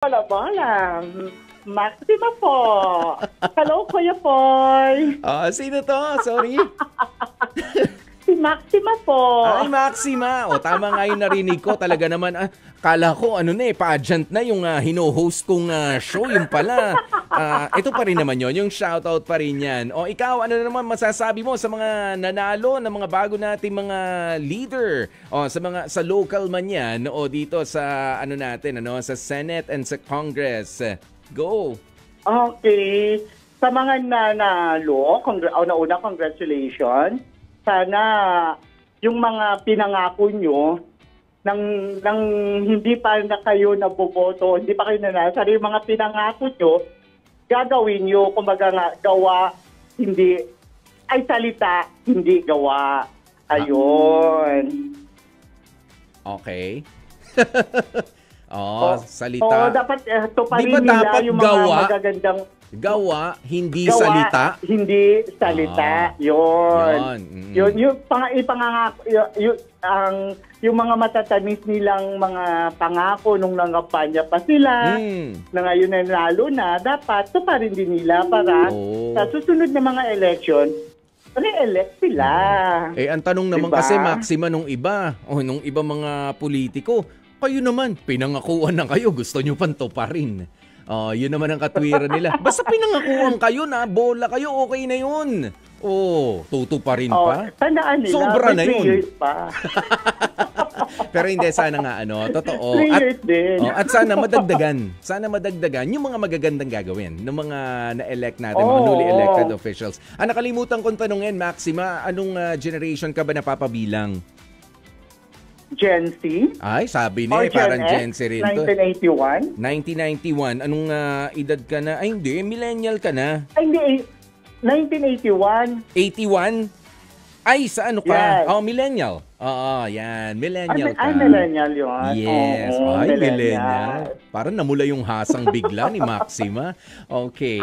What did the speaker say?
Bola. Maxima po. Hello, Kuya Poy. Sino to? Sorry. Si Maxima po. Ay, Maxima. O, tama nga yung narinig ko. Talaga naman, kala ko, pageant na yung hino-host kong show. Yung pala. Ito pa rin naman yon, yung shoutout pa rin yan. O, ikaw, ano naman masasabi mo sa mga nanalo, na mga bago nating mga leader? O, sa local man yan, o dito sa, sa Senate and sa Congress. Go! Okay. Sa mga nanalo, una, congratulations. Sana yung mga pinangako nyo nang hindi pa na kayo naboboto, hindi pa kayo nanasa, yung mga pinangako nyo, gagawin nyo, kumbaga nga, gawa, hindi, ay salita, hindi gawa. Ayun. Okay. Salita. Dapat tuparin nila yung mga gawa, magagandang... Gawa, hindi salita? Hindi salita. Yun. Yun. Yung mga matatamis nilang mga pangako nung nangapanya pa sila, na ngayon na lalo na, dapat tuparin din nila para sa susunod na mga election, re-elect sila. Ang tanong naman kasi, Maxima, nung iba mga politiko, kayo naman, pinangakuan na kayo, gusto nyo pang tuparin. Yun naman ang katwiran nila. Basta pinangakuan kayo na, bola kayo, okay na yun. Tutuparin pa. Tandaan nila, sobra na yun. 3 years pa. Pero hindi, sana nga, totoo. 3 years din. At sana madagdagan yung mga magagandang gagawin ng mga na-elect natin, mga newly elected officials. Nakalimutan kong tanungin, Maxima, anong generation ka ba napapabilang? Gen Z. Ay, sabi niya, parang Gen Z rin to. 1981. 1991. Anong edad ka na? Ay, hindi. Millennial ka na. Ay, hindi. 1981. 81? Ay, sa ano ka? Yes. Millennial. Yan. Millennial ka. Millennial yun. Yes. Millennial. Parang namula yung hasang bigla ni Maxima. Okay.